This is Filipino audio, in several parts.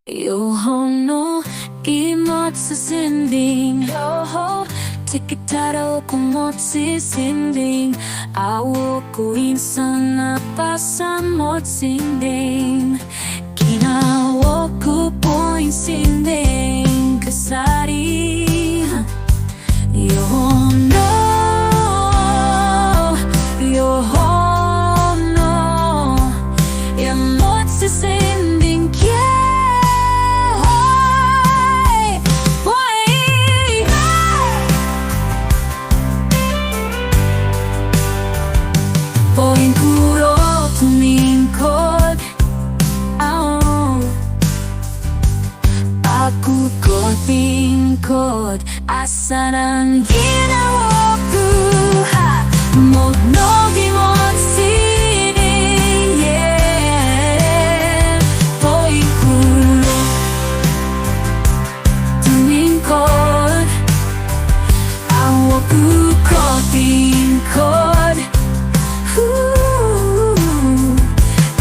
Yoho no Modsisinding. Yoho tikitaro ko Modsisinding. Awo ko insan na pasa Modsisinding. Kinawo ko po insinding kasari. Yoho no Yoho no Modsisinding. Poin kuro tumingkod, aku ko tingkod. Asan ang ginawa ko? Mognogi Modsisinding, yeah. Poin kuro tumingkod, aku ko tingkod.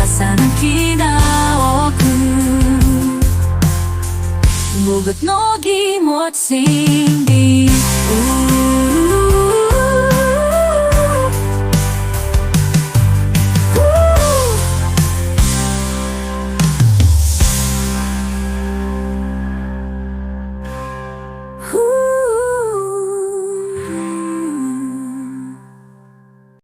Asan ang ginawa ko? Mugat nogi Modsisinding.